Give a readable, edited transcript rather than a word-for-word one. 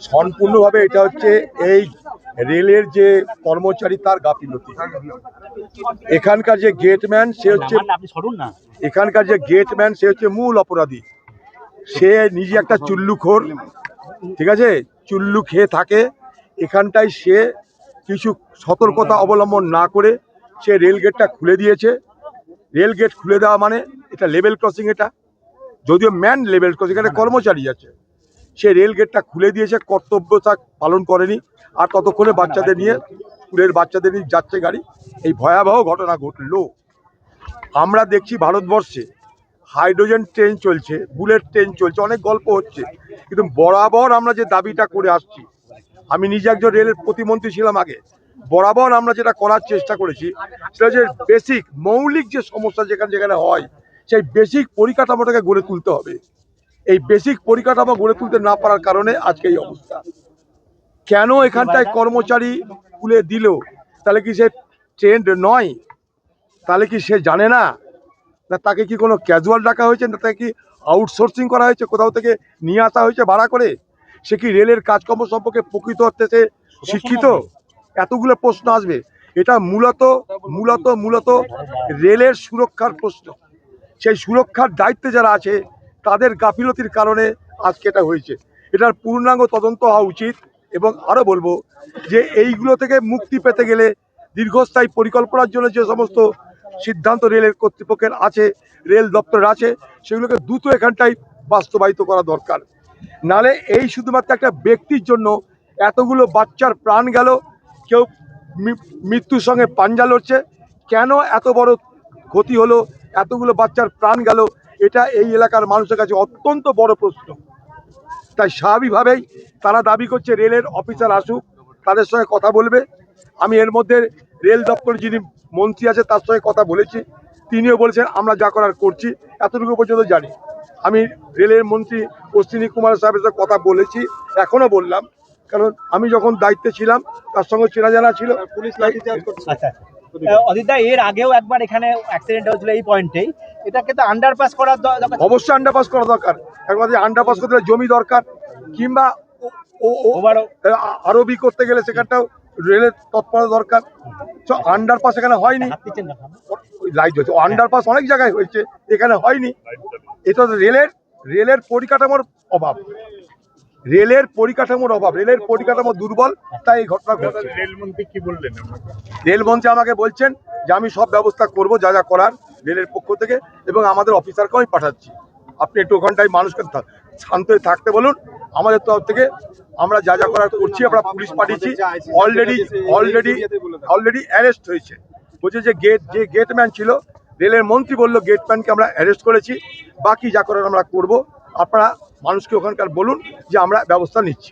সম্পূর্ণভাবে এটা হচ্ছে এই রেলের যে কর্মচারী তার গাফিলতি। এখানকার যে গেটম্যান সে হচ্ছে মূল অপরাধী। সে নিজে একটা চুল্লুখোর, ঠিক আছে, চুল্লু খেয়ে থাকে এখানটায়। সে কিছু সতর্কতা অবলম্বন না করে সে রেল গেটটা খুলে দিয়েছে। রেল গেট খুলে দেওয়া মানে এটা লেভেল ক্রসিং, এটা যদিও ম্যান লেভেল ক্রসিং, এটা কর্মচারী আছে, সে রেল গেটটা খুলে দিয়েছে, কর্তব্য তা পালন করেনি। আর ততক্ষণে বাচ্চাদের নিয়ে, স্কুলের বাচ্চাদের নিয়ে যাচ্ছে গাড়ি, এই ভয়াবহ ঘটনা ঘটলো। আমরা দেখছি ভারতবর্ষে হাইড্রোজেন ট্রেন চলছে, বুলেট ট্রেন চলছে, অনেক গল্প হচ্ছে, কিন্তু বরাবর আমরা যে দাবিটা করে আসছি, আমি নিজে একজন রেলের প্রতিমন্ত্রী ছিলাম আগে, বরাবর আমরা যেটা করার চেষ্টা করেছি সেটা হচ্ছে বেসিক মৌলিক যে সমস্যা যেখানে যেখানে হয় সেই বেসিক পরিকাঠামোটাকে গড়ে তুলতে হবে। এই বেসিক পরিকাঠামো গড়ে তুলতে না পারার কারণে আজকে এই অবস্থা। কেন এখানটায় কর্মচারী খুলে দিল? তাহলে কি সে ট্রেন্ড নয়? তাহলে কি সে জানে না? না তাকে কি কোনো ক্যাজুয়াল ডাকা হয়েছে, না তাকে কি আউটসোর্সিং করা হয়েছে, কোথাও থেকে নিয়ে আসা হয়েছে ভাড়া করে? সে কি রেলের কাজকর্ম সম্পর্কে প্রকৃত অর্থে সে শিক্ষিত? এতগুলো প্রশ্ন আসবে। এটা মূলত মূলত মূলত রেলের সুরক্ষার প্রশ্ন। সেই সুরক্ষার দায়িত্বে যারা আছে তাদের গাফিলতির কারণে আজকে এটা হয়েছে। এটার পূর্ণাঙ্গ তদন্ত হওয়া উচিত। এবং আরও বলবো যে এইগুলো থেকে মুক্তি পেতে গেলে দীর্ঘস্থায়ী পরিকল্পনার জন্য যে সমস্ত সিদ্ধান্ত রেলের কর্তৃপক্ষের আছে, রেল দপ্তরের আছে, সেগুলোকে দ্রুত এখানটাই বাস্তবায়িত করা দরকার। নালে এই শুধুমাত্র একটা ব্যক্তির জন্য এতগুলো বাচ্চার প্রাণ গেল, কেউ মৃত্যুর সঙ্গে পাঞ্জা লড়ছে, কেন এত বড় ক্ষতি হলো, এতগুলো বাচ্চার প্রাণ গেল, এটা এই এলাকার মানুষের কাছে অত্যন্ত বড় প্রশ্ন। তাই স্বাভাবিকভাবেই তারা দাবি করছে রেলের অফিসার আসুক, তাদের সঙ্গে কথা বলবে। আমি এর মধ্যে রেল দপ্তরের যিনি মন্ত্রী আছে তার সঙ্গে কথা বলেছি, তিনিও বলেছেন আমরা যা করার করছি, এতটুকু পর্যন্ত জানি। আমি রেলের মন্ত্রী অশ্বিনী কুমার সাহেবের সঙ্গে কথা বলেছি, এখনও বললাম, কারণ আমি যখন দায়িত্বে ছিলাম তার সঙ্গে চেনা জানা ছিল। অদিতদা, এর আগেও একবার এখানে অ্যাক্সিডেন্ট হয়েছিল এই পয়েন্টেই, এটাকে তো আন্ডারপাস করার দরকার। অবশ্যই আন্ডারপাস করা দরকার। একবার আন্ডারপাস করতে গেলে জমি দরকার, কিংবা আরবি করতে গেলে সেখানটাও রেলের তৎপরতা দরকার। আন্ডারপাস এখানে হয়নি, লাইট হয়েছে, আন্ডারপাস অনেক জায়গায় হয়েছে, এখানে হয়নি। এটা রেলের পরিকাঠামোর অভাব, রেলের পরিকাঠামো দুর্বল, তাই এই ঘটনা ঘটছে। রেলমন্ত্রী কি বললেন? রেলমন্ত্রী আমাকে বলছেন যে আমি সব ব্যবস্থা করব যা যা করার রেলের পক্ষ থেকে, এবং আমাদের অফিসারকেও আমি পাঠাচ্ছি। আপনি একটু ওখানটায় মানুষকে শান্ত হয়ে থাকতে বলুন। আমাদের তরফ থেকে আমরা যা যা করার করছি, আমরা পুলিশ পাঠিয়েছি, অলরেডি অ্যারেস্ট হয়েছে। বলছে যে গেটম্যান ছিল, রেলের মন্ত্রী বললো গেটম্যানকে আমরা অ্যারেস্ট করেছি, বাকি যা করার আমরা করব। আপনারা মানুষকে ওখানকার বলুন যে আমরা ব্যবস্থা নিচ্ছি।